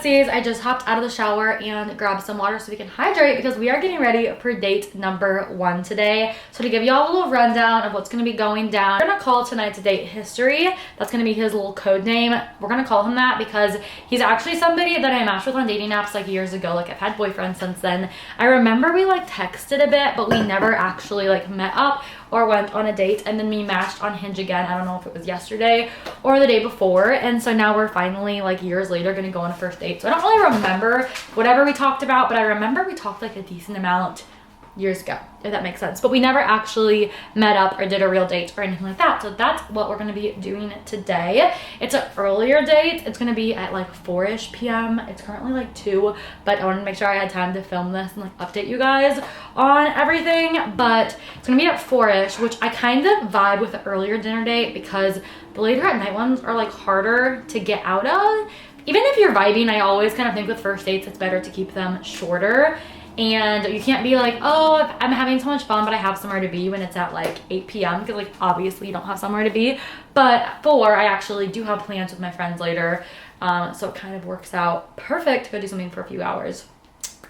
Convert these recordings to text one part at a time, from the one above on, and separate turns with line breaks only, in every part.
besties, I just hopped out of the shower and grabbed some water so we can hydrate because we are getting ready for date number 1 today. So to give y'all a little rundown of what's going to be going down, we're going to call tonight's date History. That's going to be his little code name. We're going to call him that because he's actually somebody that I matched with on dating apps like years ago. Like I've had boyfriends since then. I remember we like texted a bit, but we never actually like met up or went on a date, and then we matched on Hinge again. I don't know if it was yesterday or the day before, and so now we're finally like years later gonna go on a first date. So I don't really remember whatever we talked about, but I remember we talked like a decent amount years ago, if that makes sense. But we never actually met up or did a real date or anything like that. So that's what we're gonna be doing today. It's an earlier date. It's gonna be at like 4-ish p.m. It's currently like 2, but I wanted to make sure I had time to film this and like update you guys on everything. But it's gonna be at 4-ish, which I kind of vibe with the earlier dinner date because the later at night ones are like harder to get out of. Even if you're vibing, I always kind of think with first dates it's better to keep them shorter. And you can't be like, oh, I'm having so much fun, but I have somewhere to be when it's at like 8 p.m. because like obviously you don't have somewhere to be. But at 4, I actually do have plans with my friends later. So it kind of works out perfect to go do something for a few hours.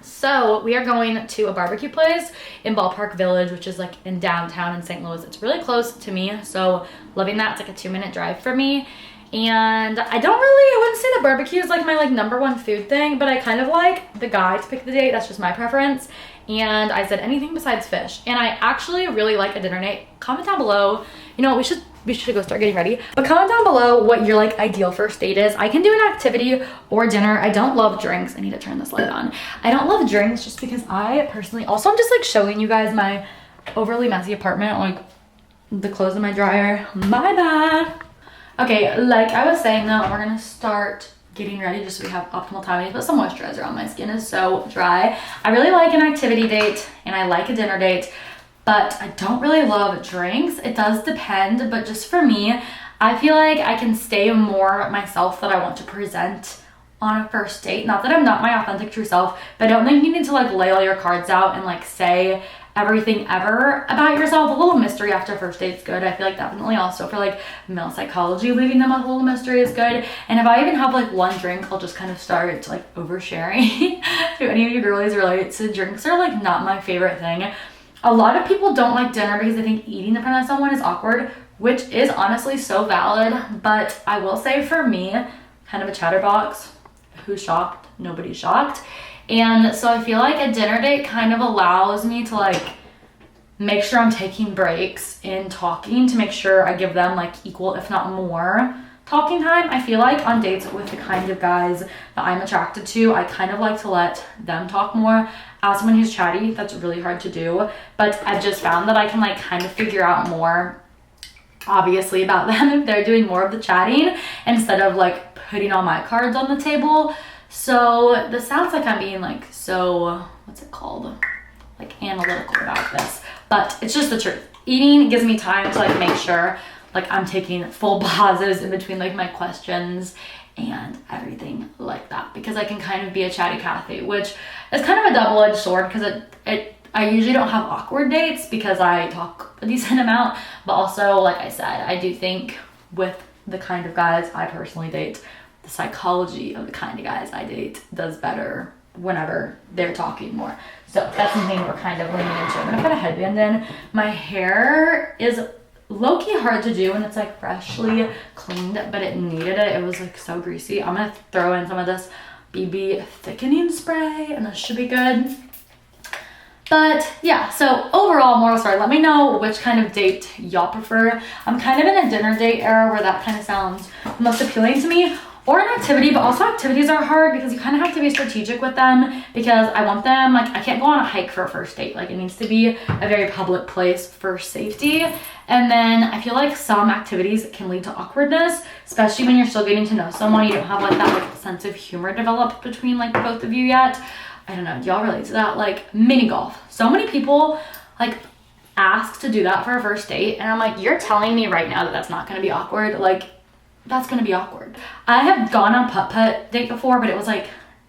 So we are going to a barbecue place in Ballpark Village, which is like in downtown in St. Louis. It's really close to me, so loving that. It's like a 2-minute drive for me. And I wouldn't say the barbecue is like my like number 1 food thing, but I kind of like the guy to pick the date. That's just my preference. And I said anything besides fish. And I actually really like a dinner date. Comment down below. You know, we should go start getting ready. But comment down below what your like ideal first date is. I can do an activity or dinner. I don't love drinks. I need to turn this light on. I don't love drinks just because I personally, also I'm just like showing you guys my overly messy apartment, like the clothes in my dryer. My bad. Okay, like I was saying though, we're gonna start getting ready just so we have optimal time. I need to put some moisturizer on. My skin is so dry. I really like an activity date and I like a dinner date, but I don't really love drinks. It does depend, but just for me, I feel like I can stay more myself that I want to present on a first date. Not that I'm not my authentic true self, but I don't think you need to like lay all your cards out and like say everything ever about yourself. A little mystery after first date's good. I feel like definitely also for like male psychology, leaving them with a little mystery is good. And if I even have like 1 drink, I'll just kind of start like oversharing. Do any of you girlies relate to drinks are like not my favorite thing. A lot of people don't like dinner because they think eating in front of someone is awkward, which is honestly so valid. But I will say for me, kind of a chatterbox. Who's shocked? Nobody's shocked. And so I feel like a dinner date kind of allows me to like make sure I'm taking breaks in talking to make sure I give them like equal, if not more, talking time. I feel like on dates with the kind of guys that I'm attracted to, I kind of like to let them talk more. As someone who's chatty, that's really hard to do, but I've just found that I can like kind of figure out more obviously about them if they're doing more of the chatting instead of like putting all my cards on the table. So this sounds like I'm being like so, what's it called? Like analytical about this, but it's just the truth. Eating gives me time to like make sure like I'm taking full pauses in between like my questions and everything like that, because I can kind of be a chatty Cathy, which is kind of a double-edged sword because I usually don't have awkward dates because I talk a decent amount, but also like I said, I do think with the kind of guys I personally date, the psychology of the kind of guys I date does better whenever they're talking more. So that's something we're kind of leaning into. I'm gonna put a headband in. My hair is low-key hard to do and it's like freshly cleaned, but it needed it. It was like so greasy. I'm gonna throw in some of this BB thickening spray and this should be good. But yeah, so overall, moral story, let me know which kind of date y'all prefer. I'm kind of in a dinner date era where that kind of sounds most appealing to me. Or an activity, but also activities are hard because you kind of have to be strategic with them because I want them, like I can't go on a hike for a first date. Like it needs to be a very public place for safety. And then I feel like some activities can lead to awkwardness, especially when you're still getting to know someone. You don't have like that like sense of humor developed between like both of you yet. I don't know, do y'all relate to that? Like mini golf. So many people like ask to do that for a first date and I'm like, you're telling me right now that that's not gonna be awkward? Like, that's gonna be awkward. I have gone on putt-putt date before, but it was like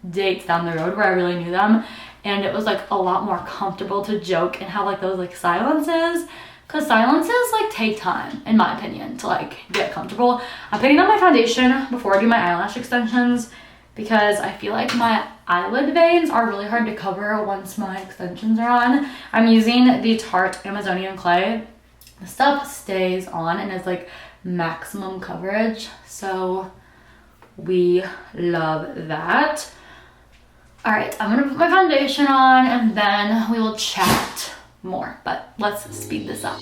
dates down the road where I really knew them and it was like a lot more comfortable to joke and have like those like silences, because silences like take time in my opinion to like get comfortable. I'm putting on my foundation before I do my eyelash extensions because I feel like my eyelid veins are really hard to cover once my extensions are on. I'm using the Tarte Amazonian Clay. The stuff stays on and is like maximum coverage, so we love that. All right, I'm gonna put my foundation on and then we will chat more, but let's speed this up.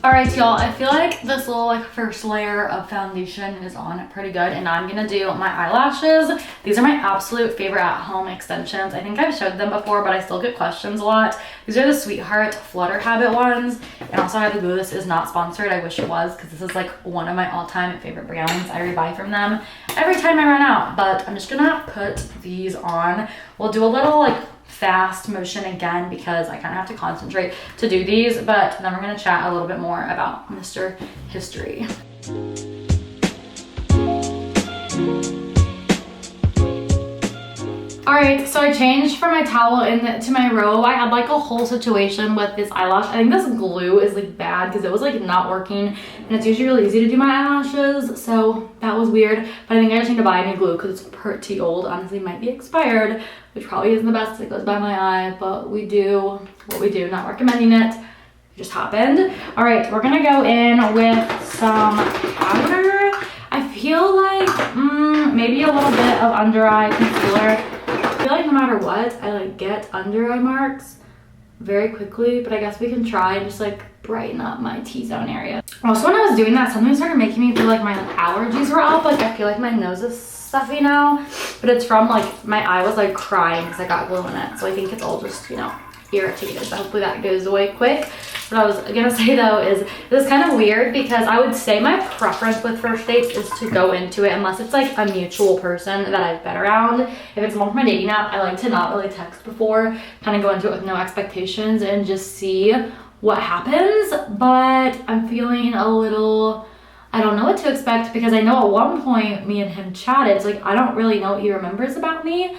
All right, y'all, I feel like this little like first layer of foundation is on pretty good, and I'm gonna do my eyelashes. These are my absolute favorite at-home extensions. I think I've showed them before, but I still get questions a lot. These are the Sweetheart Flutter Habit ones, and also I have the glue. This is not sponsored. I wish it was, because this is like one of my all-time favorite brands. I rebuy from them every time I run out, but I'm just gonna put these on. We'll do a little like fast motion again because I kind of have to concentrate to do these, but then we're going to chat a little bit more about Mr. History. All right, so I changed from my towel into my robe. I had like a whole situation with this eyelash. I think this glue is like bad because it was like not working, and it's usually really easy to do my eyelashes, so that was weird. But I think I just need to buy a new glue because it's pretty old. Honestly, it might be expired, which probably isn't the best. It goes by my eye, but we do what we do. Not recommending it. It just happened. All right, we're gonna go in with some powder. I feel like maybe a little bit of under eye concealer. I feel like no matter what, I like get under eye marks very quickly, but I guess we can try and just like brighten up my T-zone area. Also, when I was doing that, something started making me feel like my allergies were up. Like I feel like my nose is stuffy now, but it's from like my eye was like crying because I got glue in it. So I think it's all just, you know, irritated. So hopefully that goes away quick. What I was gonna say though is this is kind of weird because I would say my preference with first dates is to go into it unless it's like a mutual person that I've been around. If it's one from my dating app, I like to not really text before, kind of go into it with no expectations and just see what happens. But I'm feeling a little, I don't know what to expect because I know at one point me and him chatted. It's like I don't really know what he remembers about me.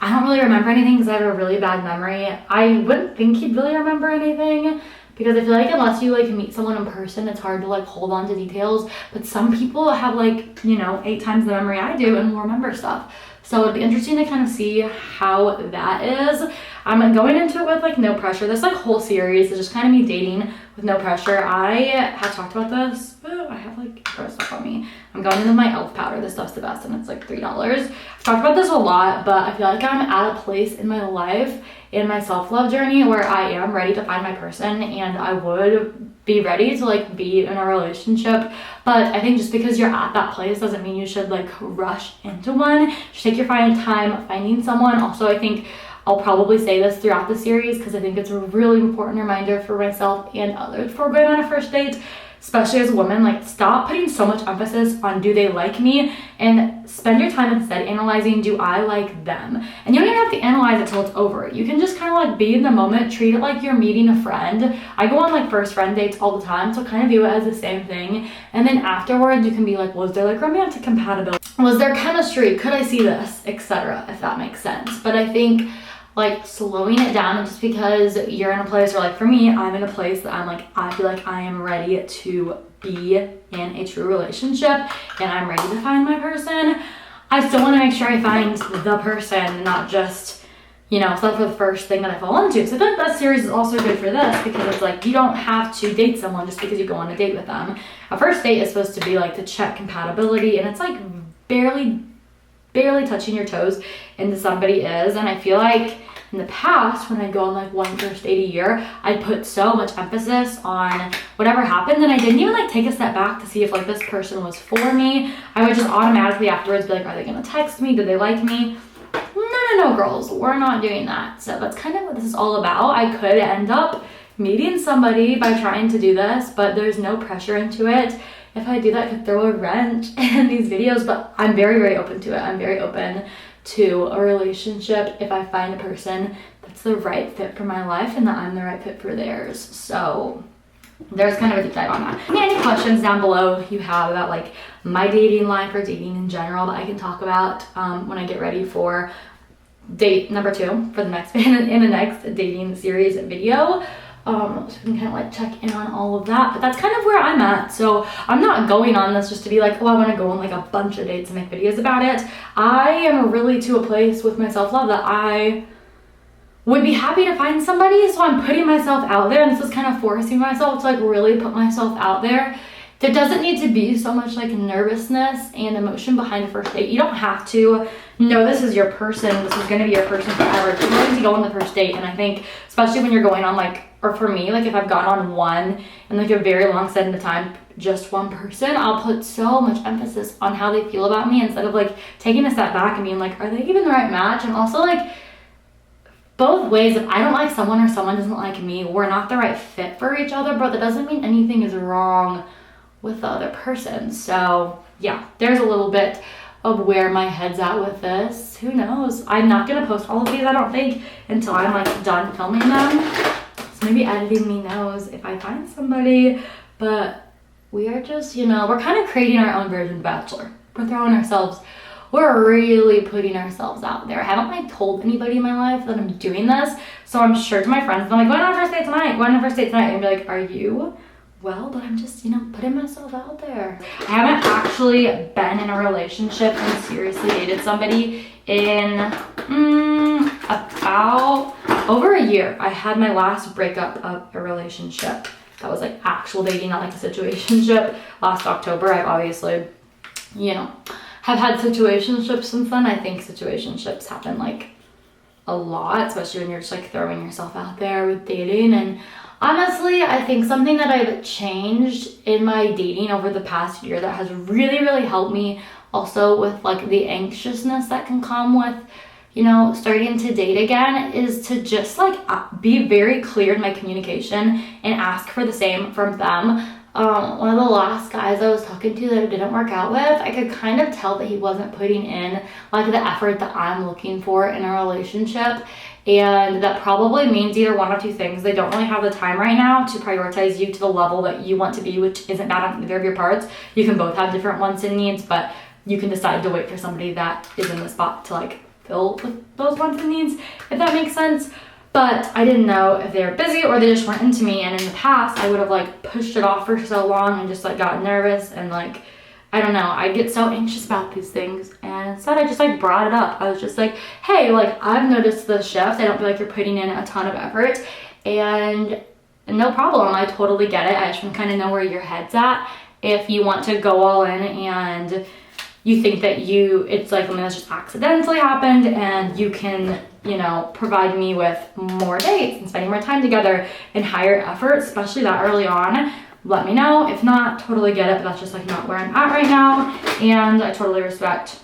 I don't really remember anything because I have a really bad memory. I wouldn't think he'd really remember anything because I feel like unless you like meet someone in person, it's hard to like hold on to details. But some people have like, you know, 8 times the memory I do and will remember stuff. So it'd be interesting to kind of see how that is. I'm going into it with like no pressure. This like whole series is just kind of me dating with no pressure. I have talked about this. Oh, I have like gross stuff on me. I'm going in with my e.l.f. powder. This stuff's the best and it's like $3. I've talked about this a lot, but I feel like I'm at a place in my life, in my self-love journey, where I am ready to find my person and I would be ready to like be in a relationship. But I think just because you're at that place doesn't mean you should like rush into one. Just take your time finding someone. Also, I think I'll probably say this throughout the series because I think it's a really important reminder for myself and others before going on a first date, especially as a woman. Like, stop putting so much emphasis on do they like me and spend your time instead analyzing do I like them. And you don't even have to analyze it till it's over. You can just kind of like be in the moment, treat it like you're meeting a friend. I go on like first friend dates all the time, so kind of view it as the same thing. And then afterwards you can be like, was there like romantic compatibility? Was there chemistry? Could I see this? Etc. if that makes sense. But I think like slowing it down, just because you're in a place, or like for me, I'm in a place that I'm like, I feel like I am ready to be in a true relationship and I'm ready to find my person. I still want to make sure I find the person, not just, you know, stuff for the first thing that I fall into. So I think that series is also good for this because it's like you don't have to date someone just because you go on a date with them. A first date is supposed to be like to check compatibility, and it's like barely touching your toes into somebody is. And I feel like in the past, when I'd go on like one first date a year, I'd put so much emphasis on whatever happened and I didn't even like take a step back to see if like this person was for me. I would just automatically afterwards be like, are they gonna text me? Do they like me? No, girls, we're not doing that. So that's kind of what this is all about. I could end up meeting somebody by trying to do this, but there's no pressure into it. If I do that, I could throw a wrench in these videos, but I'm very open to it. I'm very open to a relationship if I find a person that's the right fit for my life and that I'm the right fit for theirs. So there's kind of a deep dive on that. Any questions down below you have about like my dating life or dating in general that I can talk about when I get ready for date number 2 for the next in the next dating series video. So we can kind of like check in on all of that. But that's kind of where I'm at. So I'm not going on this just to be like, oh, I want to go on like a bunch of dates and make videos about it. I am really to a place with my self-love that I would be happy to find somebody. So I'm putting myself out there, and this is kind of forcing myself to like really put myself out there. There doesn't need to be so much like nervousness and emotion behind a first date. You don't have to know this is your person. This is going to be your person forever. You're going to go on the first date. And I think especially when you're going on like, or for me, like if I've gone on one in like a very long set of time, just one person, I'll put so much emphasis on how they feel about me instead of like taking a step back and being like, are they even the right match? And also like both ways, if I don't like someone or someone doesn't like me, we're not the right fit for each other, but that doesn't mean anything is wrong with the other person. So yeah, there's a little bit of where my head's at with this. Who knows? I'm not gonna post all of these, I don't think, until I'm like done filming them. So maybe editing me knows if I find somebody, but we are just, you know, we're kind of creating our own version of Bachelor. We're really putting ourselves out there. I haven't like told anybody in my life that I'm doing this. So I'm sure to my friends, I'm like, going on a first date tonight, and be like, are you? Well, but I'm just, you know, putting myself out there. I haven't actually been in a relationship and seriously dated somebody in about over a year. I had my last breakup of a relationship. That was like actual dating, not like a situationship, last October. I've obviously, you know, have had situationships since then. I think situationships happen like a lot, especially when you're just like throwing yourself out there with dating. And honestly, I think something that I've changed in my dating over the past year that has really, really helped me also with like the anxiousness that can come with, you know, starting to date again is to just like be very clear in my communication and ask for the same from them. One of the last guys I was talking to that it didn't work out with, I could kind of tell that he wasn't putting in like the effort that I'm looking for in a relationship. And that probably means either one of two things. They don't really have the time right now to prioritize you to the level that you want to be, which isn't bad on either of your parts. You can both have different wants and needs, but you can decide to wait for somebody that is in the spot to like fill with those wants and needs, if that makes sense. But I didn't know if they were busy or they just weren't into me. And in the past, I would have like pushed it off for so long and just like got nervous and like, I don't know, I get so anxious about these things. And instead I just like brought it up. I was just like, hey, like I've noticed the shift. I don't feel like you're putting in a ton of effort, and no problem. I totally get it. I just want to kind of know where your head's at. If you want to go all in and you think that it's like something that's just accidentally happened and you can, you know, provide me with more dates and spending more time together and higher effort, especially that early on, let me know. If not, totally get it, but that's just like not where I'm at right now. And I totally respect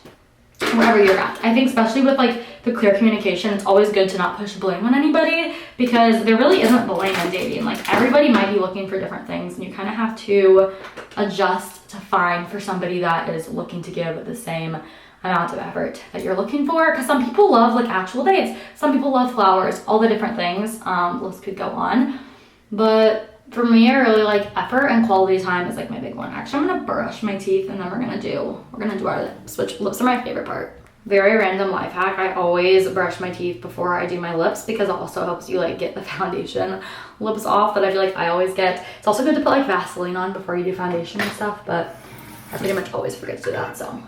wherever you're at. I think especially with like the clear communication, it's always good to not push blame on anybody, because there really isn't blame in dating. Like everybody might be looking for different things, and you kind of have to adjust to find for somebody that is looking to give the same amount of effort that you're looking for. Because some people love like actual dates, some people love flowers, all the different things. List could go on, but for me, I really like effort and quality time is like my big one. Actually, I'm gonna brush my teeth and then we're gonna do our lips, which lips are my favorite part. Very random life hack. I always brush my teeth before I do my lips, because it also helps you like get the foundation lips off that I feel like I always get. It's also good to put like Vaseline on before you do foundation and stuff, but I pretty much always forget to do that, so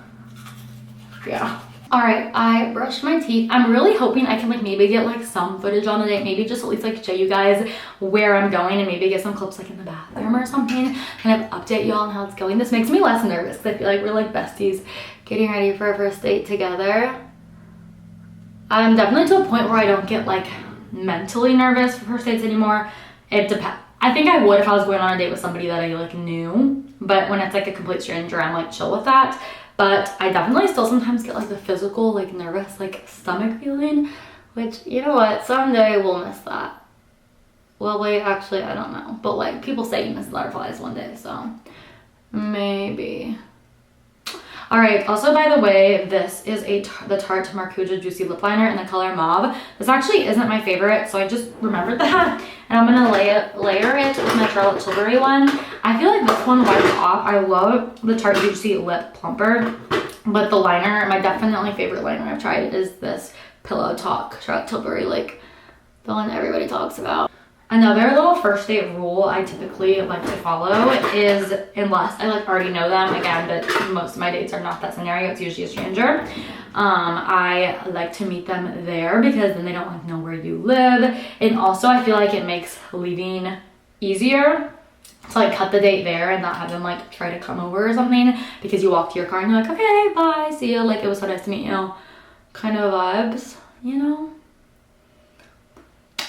yeah. All right, I brushed my teeth. I'm really hoping I can like maybe get like some footage on the date, maybe just at least like show you guys where I'm going and maybe get some clips like in the bathroom or something, kind of update y'all on how it's going. This makes me less nervous because I feel like we're like besties getting ready for a first date together. I'm definitely to a point where I don't get like mentally nervous for first dates anymore. It depends. I think I would if I was going on a date with somebody that I like knew, but when it's like a complete stranger, I'm like chill with that. But I definitely still sometimes get like the physical, like nervous, like stomach feeling, which, you know what, someday we'll miss that. Well, wait, actually, I don't know. But like people say you miss butterflies one day, so maybe. All right, also, by the way, this is the Tarte Marcuja Juicy Lip Liner in the color Mauve. This actually isn't my favorite, so I just remembered that. And I'm gonna layer it with my Charlotte Tilbury one. I feel like this one wipes off. I love the Tarte Juicy Lip Plumper, but the liner, my definitely favorite liner I've tried is this Pillow Talk Charlotte Tilbury, like the one everybody talks about. Another little first date rule I typically like to follow is, unless I like already know them, again, but most of my dates are not that scenario, it's usually a stranger. I like to meet them there because then they don't like know where you live. And also I feel like it makes leaving easier to like cut the date there and not have them like try to come over or something, because you walk to your car and you're like, okay, bye, see you, like it was so nice to meet you, kind of vibes, you know?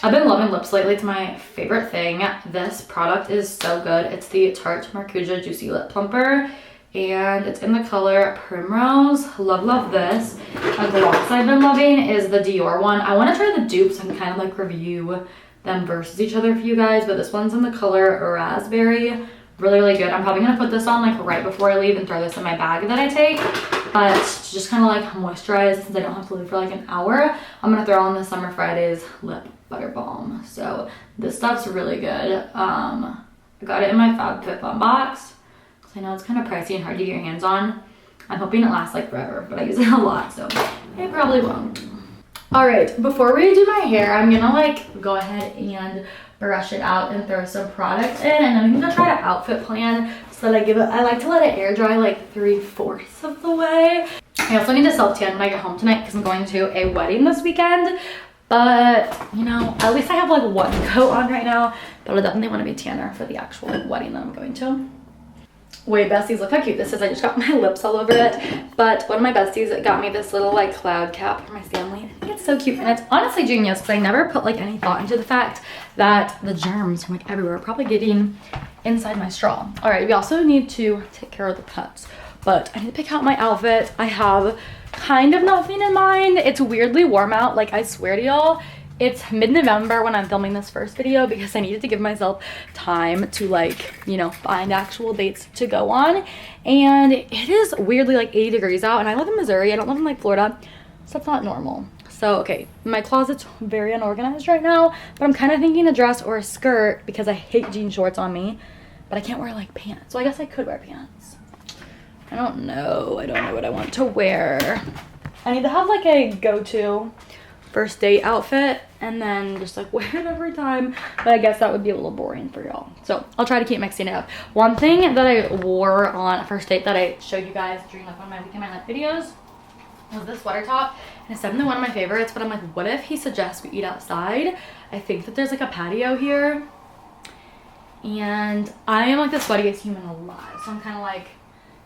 I've been loving lips lately. It's my favorite thing. This product is so good. It's the Tarte Maracuja Juicy Lip Plumper, and it's in the color Primrose. Love this. A gloss I've been loving is the Dior one. I want to try the dupes and kind of like review them versus each other for you guys, but this one's in the color Raspberry. Really good. I'm probably gonna put this on like right before I leave and throw this in my bag that I take, but to just kind of like moisturize since I don't have to leave for like an hour, I'm gonna throw on the Summer Fridays Lip Butter Balm. So this stuff's really good. I got it in my FabFitFun box because I know it's kind of pricey and hard to get your hands on. I'm hoping it lasts like forever, but I use it a lot, so it probably won't. All right, before we do my hair, I'm gonna like go ahead and brush it out and throw some product in, and then I'm gonna try to outfit plan so that I like to let it air dry like 3/4 of the way. I also need to self tan when I get home tonight because I'm going to a wedding this weekend, but you know, at least I have like one coat on right now, but I definitely want to be tanner for the actual like, wedding that I'm going to. Wait, besties, look how cute this is. I just got my lips all over it, but one of my besties got me this little like cloud cap for my Stanley. I think it's so cute, and it's honestly genius because I never put like any thought into the fact that the germs from like everywhere are probably getting inside my straw. All right, we also need to take care of the pets, but I need to pick out my outfit. I have kind of nothing in mind. It's weirdly warm out, like I swear to y'all. It's mid-November when I'm filming this first video because I needed to give myself time to like, you know, find actual dates to go on. And it is weirdly like 80 degrees out, and I live in Missouri. I don't live in like Florida, so that's not normal. So, okay, my closet's very unorganized right now, but I'm kind of thinking a dress or a skirt because I hate jean shorts on me, but I can't wear like pants. So I guess I could wear pants. I don't know what I want to wear. I need to have like a go-to first date outfit and then just like wear it every time, but I guess that would be a little boring for y'all, so I'll try to keep mixing it up. One thing that I wore on a first date that I showed you guys during like one of my Weekend My Life videos was this sweater top, and it's definitely one of my favorites, but I'm like, what if he suggests we eat outside? I think that there's like a patio here, and I am like the sweatiest human alive, so I'm kind of like,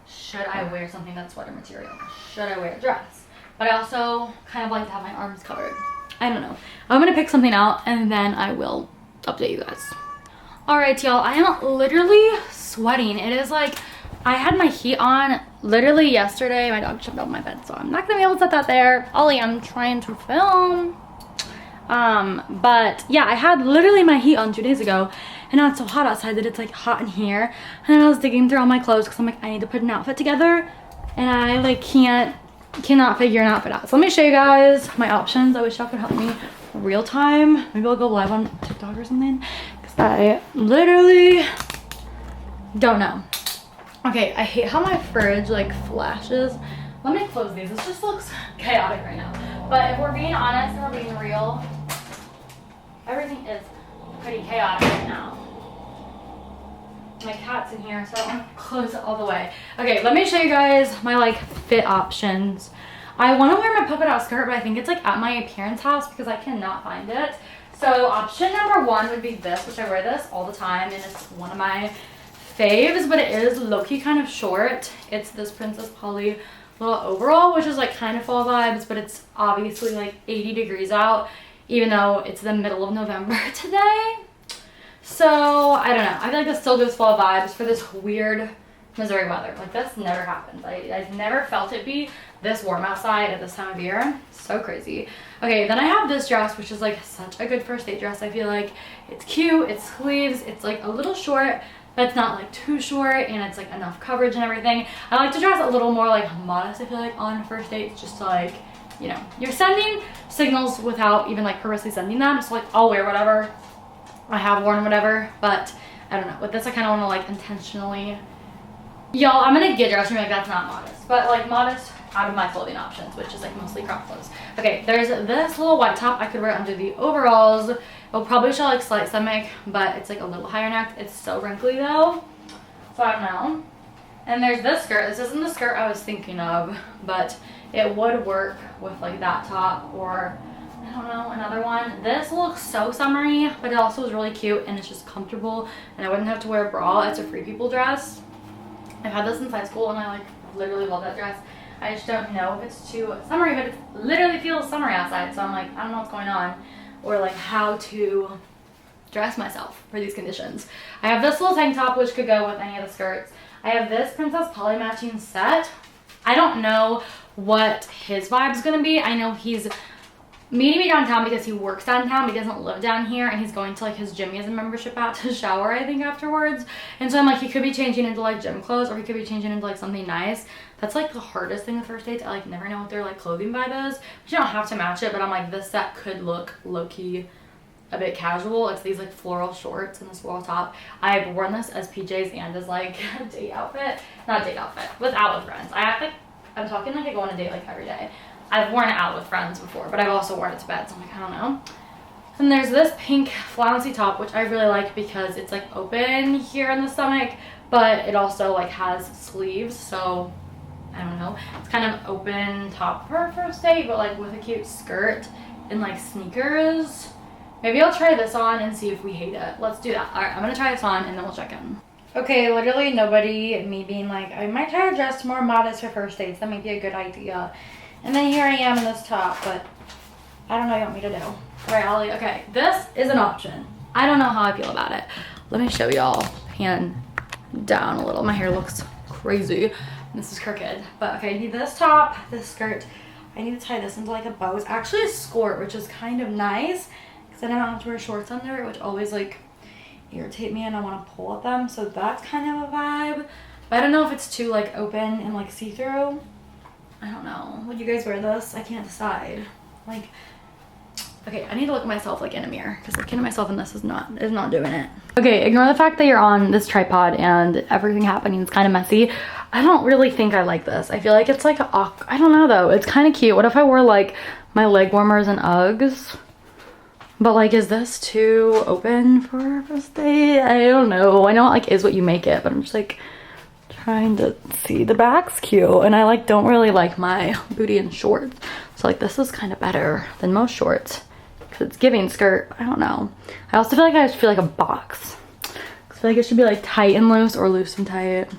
should I wear something that's sweater material? Should I wear a dress? But I also kind of like to have my arms covered. I don't know. I'm gonna pick something out and then I will update you guys. All right, y'all, I am literally sweating. It is like, I had my heat on literally yesterday. My dog jumped out of my bed, so I'm not gonna be able to set that there. Ollie, I'm trying to film. But yeah, I had literally my heat on 2 days ago, and now it's so hot outside that it's like hot in here. And then I was digging through all my clothes because I'm like, I need to put an outfit together, and I like cannot figure an outfit out. So let me show you guys my options. I wish y'all could help me real time. Maybe I'll go live on TikTok or something because I literally don't know. Okay, I hate how my fridge like flashes. Let me close these. This just looks chaotic right now. But if we're being honest and we're being real, everything is pretty chaotic right now. My cat's in here, so I'm gonna close it all the way. Okay, let me show you guys my like fit options. I want to wear my polka dot skirt, but I think it's like at my parents' house because I cannot find it. So option number one would be this, which I wear this all the time, and it's one of my faves, but it is low-key kind of short. It's this Princess Polly little overall, which is like kind of fall vibes, but it's obviously like 80 degrees out, even though it's the middle of November today. So I don't know, I feel like this still gives fall vibes for this weird Missouri weather. Like this never happens. I've never felt it be this warm outside at this time of year. So crazy. Okay, then I have this dress, which is like such a good first date dress. I feel like it's cute, it's sleeves, it's like a little short, but it's not like too short, and it's like enough coverage and everything. I like to dress a little more like modest, I feel like, on first dates, just to like, you know, you're sending signals without even like purposely sending them. So like I'll wear whatever, I have worn whatever, but I don't know. With this, I kind of want to like intentionally, y'all, I'm gonna get dressed and be like, that's not modest, but like modest out of my clothing options, which is like mostly crop clothes. Okay, there's this little white top I could wear under the overalls. It'll probably show like slight stomach, but it's like a little higher neck. It's so wrinkly though, so I don't know. And there's this skirt. This isn't the skirt I was thinking of, but it would work with like that top, or I don't know, another one. This looks so summery, but it also is really cute and it's just comfortable, and I wouldn't have to wear a bra. It's a Free People dress. I've had this since high school and I like literally love that dress. I just don't know if it's too summery, but it literally feels summery outside, so I'm like, I don't know what's going on, or like how to dress myself for these conditions. I have this little tank top which could go with any of the skirts. I have this Princess Polly matching set. I don't know what his vibe's gonna be. I know he's meeting me downtown because he works downtown. He doesn't live down here, and he's going to like his gym. He has a membership out to shower, I think, afterwards. And so I'm like, he could be changing into like gym clothes, or he could be changing into like something nice. That's like the hardest thing with first dates. I like never know what their like clothing vibe is. But you don't have to match it, but I'm like, this set could look low-key a bit casual. It's these like floral shorts and this floral top. I've worn this as PJs and as like a date outfit. Not a date outfit, with out with friends. I'm talking like I go on a date like every day. I've worn it out with friends before, but I've also worn it to bed, so I'm like, I don't know. And there's this pink flouncy top, which I really like because it's like open here in the stomach, but it also like has sleeves, so I don't know. It's kind of open top for a first date, but like with a cute skirt and like sneakers. Maybe I'll try this on and see if we hate it. Let's do that. All right, I'm gonna try this on and then we'll check in. Okay, literally nobody, me being like, I might try to dress more modest for first dates. That might be a good idea. And then here I am in this top, but I don't know what you want me to do. All right, Ollie, okay, this is an option. I don't know how I feel about it. Let me show y'all, pan down a little. My hair looks crazy. This is crooked, but okay, I need this top, this skirt. I need to tie this into like a bow. It's actually a skirt, which is kind of nice because then I don't have to wear shorts under it, which always like irritate me and I want to pull at them. So that's kind of a vibe. But I don't know if it's too like open and like see-through. I don't know. Would you guys wear this? I can't decide. Like, okay, I need to look at myself like in a mirror because looking at myself in this is not doing it. Okay, ignore the fact that you're on this tripod and everything happening is kind of messy. I don't really think I like this. I feel like it's like I don't know though. It's kind of cute. What if I wore like my leg warmers and Uggs? But like, is this too open for a first date? I don't know. I know it like is what you make it, but I'm just like trying to see. The back's cute and I like don't really like my booty in shorts. So like this is kind of better than most shorts because it's giving skirt. I don't know. I also feel like I just feel like a box. I feel like it should be like tight and loose or loose and tight.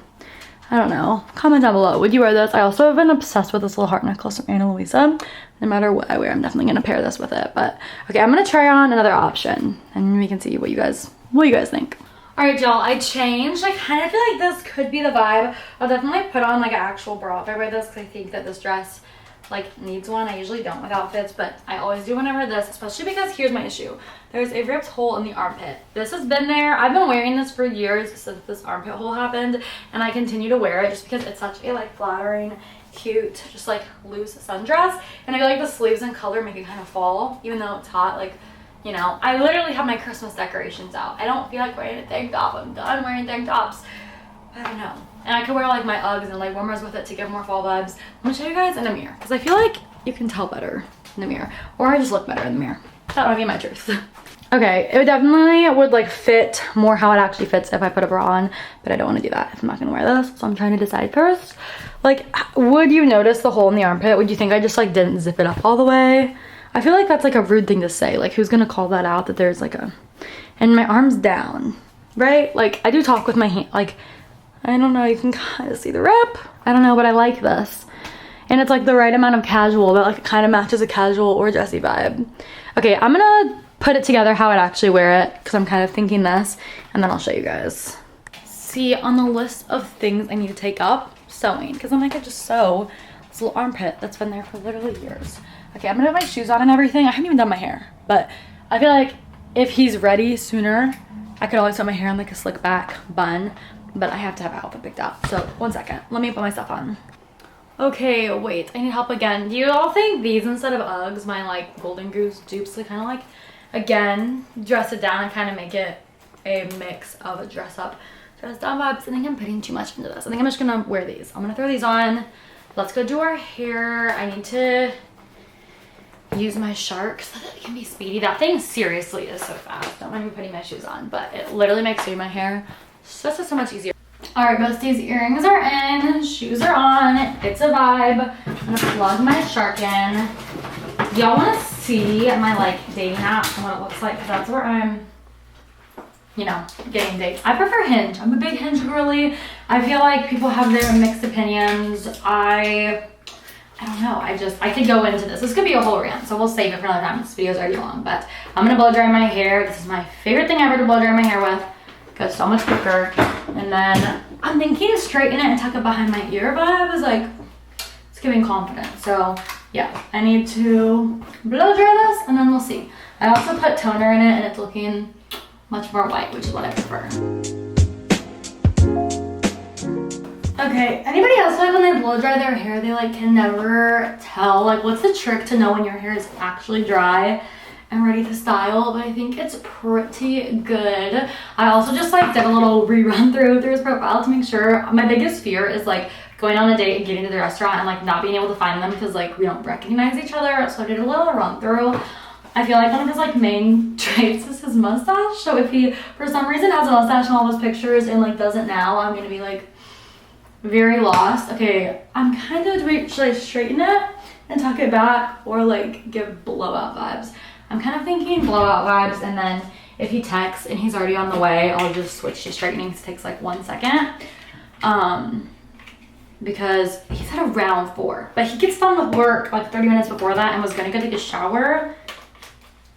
I don't know. Comment down below. Would you wear this? I also have been obsessed with this little heart necklace from Ana Luisa. No matter what I wear, I'm definitely gonna pair this with it. But okay, I'm gonna try on another option and we can see what you guys think. All right, y'all, I changed. I kind of feel like this could be the vibe. I'll definitely put on like an actual bra if I wear this because I think that this dress like needs one. I usually don't with outfits, but I always do when I wear this, especially because here's my issue. There's a ripped hole in the armpit. This has been there. I've been wearing this for years since this armpit hole happened, and I continue to wear it just because it's such a like flattering, cute, just like loose sundress. And I feel like the sleeves and color make it kind of fall, even though it's hot. Like, you know, I literally have my Christmas decorations out. I don't feel like wearing a tank top. I'm done wearing tank tops. I don't know. And I could wear like my Uggs and like warmers with it to give more fall vibes. I'm gonna show you guys in a mirror because I feel like you can tell better in the mirror, or I just look better in the mirror. That would be my truth. Okay, it definitely would like fit more how it actually fits if I put a bra on, but I don't want to do that if I'm not gonna wear this. So I'm trying to decide first. Like, would you notice the hole in the armpit? Would you think I just like didn't zip it up all the way? I feel like that's like a rude thing to say. Like, who's gonna call that out that there's like a, and my arm's down, right? Like, I do talk with my hand, like, I don't know, you can kind of see the rip. I don't know, but I like this. And it's like the right amount of casual that like it kind of matches a casual or dressy vibe. Okay, I'm gonna put it together how I'd actually wear it because I'm kind of thinking this, and then I'll show you guys. See, on the list of things I need to take up, sewing, because I'm like, I just sew this little armpit that's been there for literally years. Okay, I'm gonna have my shoes on and everything. I haven't even done my hair, but I feel like if he's ready sooner, I could always put my hair in like a slick back bun, but I have to have an outfit picked out. So 1 second, let me put my stuff on. Okay, wait, I need help again. Do you all think these instead of Uggs, my like Golden Goose dupes, to kind of like, again, dress it down and kind of make it a mix of a dress up, dress down vibes? I think I'm putting too much into this. I think I'm just gonna wear these. I'm gonna throw these on. Let's go do our hair. I need to use my Shark so that it can be speedy. That thing seriously is so fast. Don't mind me putting my shoes on, but it literally makes doing my hair so much easier. All right, besties, earrings are in, shoes are on. It's a vibe. I'm gonna plug my Shark in. Y'all wanna see my like dating app and what it looks like? Because that's where I'm, you know, getting dates. I prefer Hinge. I'm a big Hinge girly. I feel like people have their mixed opinions. I don't know. I could go into this. This could be a whole rant, so we'll save it for another time. This video's already long, but I'm gonna blow dry my hair. This is my favorite thing ever to blow dry my hair with. Goes so much quicker. And then I'm thinking to straighten it and tuck it behind my ear, but I was like, it's giving confidence. So yeah, I need to blow dry this and then we'll see. I also put toner in it and it's looking much more white, which is what I prefer. Okay, anybody else like when they blow dry their hair, they like can never tell, like what's the trick to know when your hair is actually dry and ready to style? But I think it's pretty good. I also just like did a little rerun through his profile to make sure. My biggest fear is like going on a date and getting to the restaurant and like not being able to find them because like we don't recognize each other. So I did a little run through. I feel like one of his like main traits is his mustache. So if he for some reason has a mustache in all his pictures and like doesn't now, I'm gonna be like very lost. Okay, I'm kind of, should I straighten it and tuck it back or like give blowout vibes? I'm kind of thinking blowout vibes, and then if he texts and he's already on the way, I'll just switch to straightening. It takes like 1 second. Because he's at around 4, but he gets done with work like 30 minutes before that and was gonna go take a shower.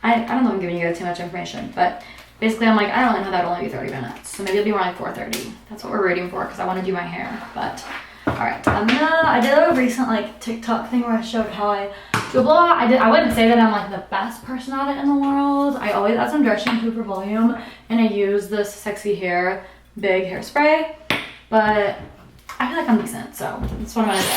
I don't know if I'm giving you guys too much information, but basically I'm like, I don't really know, that'll only be 30 minutes. So maybe it'll be more like 4:30. That's what we're waiting for because I want to do my hair. But all right, I did a recent like TikTok thing where I showed how I do a blowout. I wouldn't say that I'm like the best person at it in the world. I always add some dress shampoo for volume and I use this Sexy Hair big hairspray, but I feel like I'm decent, so that's what I'm gonna do.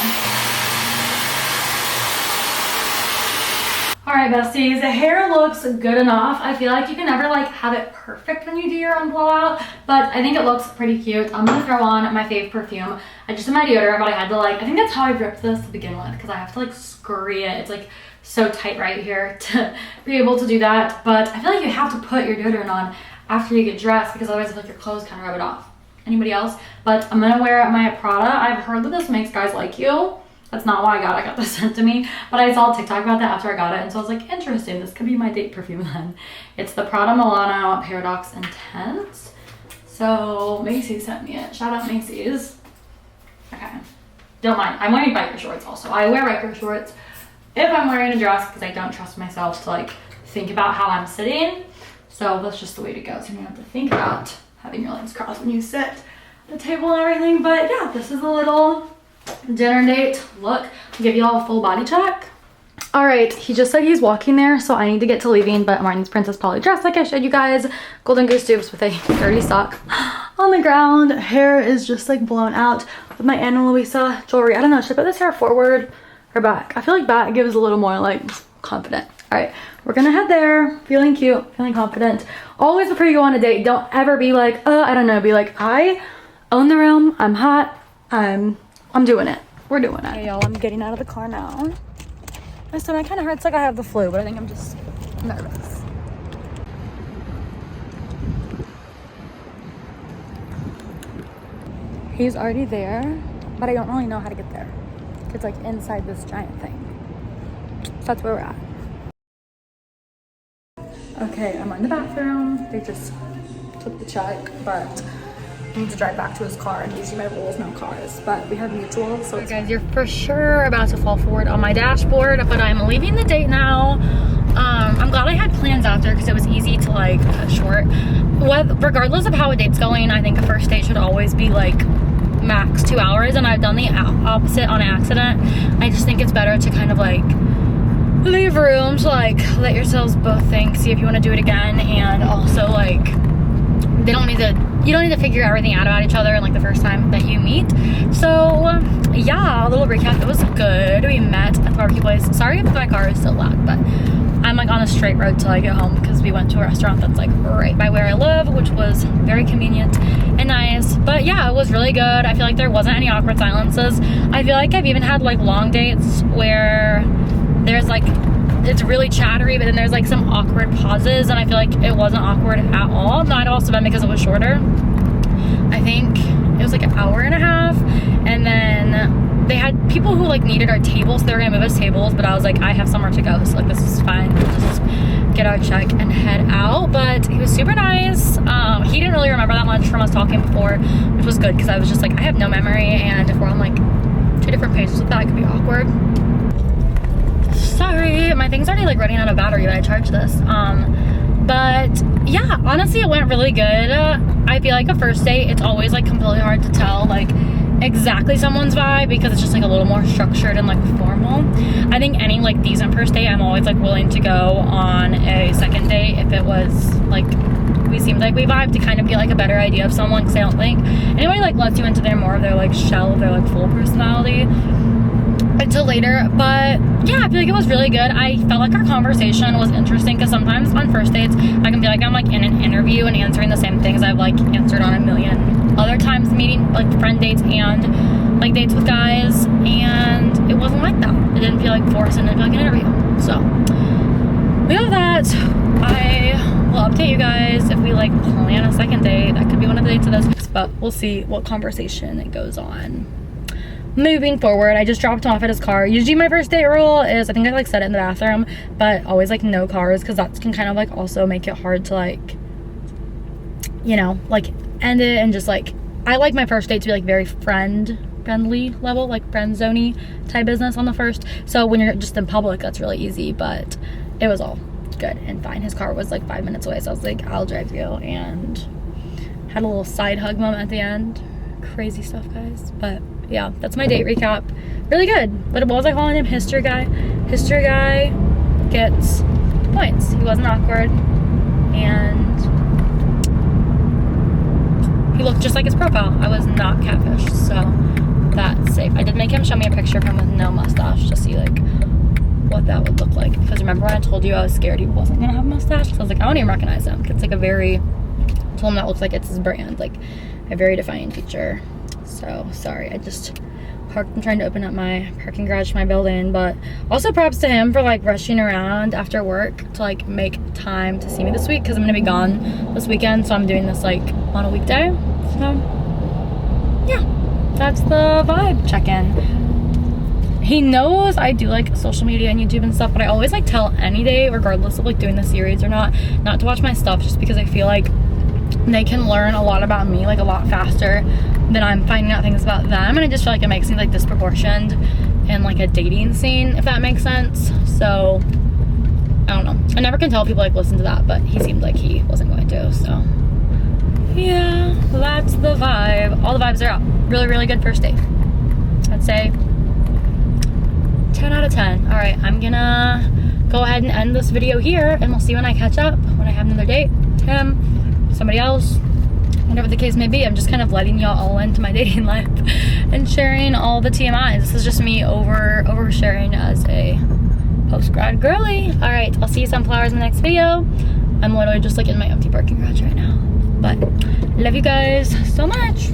All right, besties, the hair looks good enough. I feel like you can never like have it perfect when you do your own blowout, but I think it looks pretty cute. I'm gonna throw on my fave perfume. I just did my deodorant, but I had to like, I think that's how I ripped this to begin with because I have to like scurry it. It's like so tight right here to be able to do that. But I feel like you have to put your deodorant on after you get dressed because otherwise I feel like your clothes kind of rub it off. Anybody else? But I'm gonna wear my Prada. I've heard that this makes guys like you. That's not why I got this sent to me, but I saw a TikTok about that after I got it, and so I was like, interesting, this could be my date perfume then. It's the Prada Milano Paradox Intense. So Macy's sent me it. Shout out Macy's. Okay, don't mind. I'm wearing biker shorts also. I wear biker shorts if I'm wearing a dress because I don't trust myself to like think about how I'm sitting. So that's just the way to go. So you don't have to think about having your legs crossed when you sit at the table and everything. But yeah, this is a little dinner date look. I'll give you all a full body check. All right, he just said he's walking there, so I need to get to leaving, but I'm wearing this Princess Polly dress like I showed you guys. Golden Goose dupes with a dirty sock on the ground. Hair is just like blown out with my Ana Luisa jewelry. I don't know, should I put this hair forward or back? I feel like back gives a little more like confident. All right, we're gonna head there, feeling cute, feeling confident. Always before you go on a date, don't ever be like, I don't know, be like, I own the room, I'm hot, I'm doing it. We're doing it. Hey y'all, I'm getting out of the car now. My stomach kind of hurts like I have the flu, but I think I'm just nervous. He's already there, but I don't really know how to get there. It's like inside this giant thing. So that's where we're at. Okay, I'm in the bathroom. They just took the check, but I need to drive back to his car, and usually my rules no cars, but we have mutual. So guys, you're for sure about to fall forward on my dashboard, but I'm leaving the date now. I'm glad I had plans out there because it was easy to like cut short. Regardless of how a date's going, I think a first date should always be like max 2 hours, and I've done the opposite on accident. I just think it's better to kind of like leave room to like let yourselves both think, see if you want to do it again, and also like you don't need to figure everything out about each other in like the first time that you meet. So yeah, a little recap. It was good. We met at the barbecue place. Sorry if my car is still loud, but I'm like on a straight road till I get home because we went to a restaurant that's like right by where I live, which was very convenient and nice. But yeah, it was really good. I feel like there wasn't any awkward silences. I feel like I've even had like long dates where there's like it's really chattery, but then there's like some awkward pauses, and I feel like it wasn't awkward at all. Might have also been because it was shorter. I think it was like an hour and a half, and then they had people who like needed our tables, so they were gonna move us tables, but I was like, I have somewhere to go, so like this is fine. We'll just get our check and head out. But he was super nice. He didn't really remember that much from us talking before, which was good because I was just like, I have no memory, and if we're on like 2 different pages with that, it could be awkward. Sorry, my thing's already like running out of battery when I charge this. But yeah, honestly, it went really good. I feel like a first date, it's always like completely hard to tell like exactly someone's vibe because it's just like a little more structured and like formal. I think any like decent first date, I'm always like willing to go on a second date if it was like we seemed like we vibed, to kind of get like a better idea of someone, because I don't think anybody like lets you into their more of their like shell of their like full personality until later. But yeah, I feel like it was really good. I felt like our conversation was interesting because sometimes on first dates I can feel like I'm like in an interview and answering the same things I've like answered on a million other times meeting like friend dates and like dates with guys, and it wasn't like that. It didn't feel like forced, and it didn't feel like an interview. So we have that. I will update you guys if we like plan a second date. That could be one of the dates of this, but we'll see what conversation it goes on moving forward. I just dropped him off at his car. Usually my first date rule is, I think I like said it in the bathroom, but always like no cars, because that can kind of like also make it hard to like, you know, like end it, and just like, I like my first date to be like very friendly level, like friend zoney type business on the first. So when you're just in public, that's really easy, but it was all good and fine. His car was like 5 minutes away, so I was like, I'll drive you, and had a little side hug moment at the end. Crazy stuff, guys. But yeah, that's my date recap. Really good. But what was I calling him? History guy. History guy gets points. He wasn't awkward, and he looked just like his profile. I was not catfished, so that's safe. I did make him show me a picture of him with no mustache to see like what that would look like, because remember when I told you I was scared he wasn't gonna have a mustache? Because I was like, I don't even recognize him. It's like a very, I told him that looks like it's his brand, like a very defining feature. So sorry, I just parked. I'm trying to open up my parking garage for my building. But also props to him for like rushing around after work to like make time to see me this week, because I'm gonna be gone this weekend, so I'm doing this like on a weekday. So yeah, that's the vibe check-in. He knows I do like social media and YouTube and stuff, but I always like tell any day, regardless of like doing the series or not to watch my stuff, just because I feel like they can learn a lot about me like a lot faster than I'm finding out things about them, and I just feel like it makes me like disproportioned in like a dating scene, if that makes sense. So I don't know, I never can tell if people like listen to that, but he seemed like he wasn't going to. So yeah, that's the vibe. All the vibes are out. Really, really good first date. I'd say 10 out of 10. All right, I'm gonna go ahead and end this video here, and we'll see when I catch up, when I have another date, him, somebody else, whatever the case may be. I'm just kind of letting y'all all into my dating life and sharing all the TMIs. This is just me oversharing as a post-grad girly. All right, I'll see you sunflowers in the next video. I'm literally just like in my empty parking garage right now, but love you guys so much.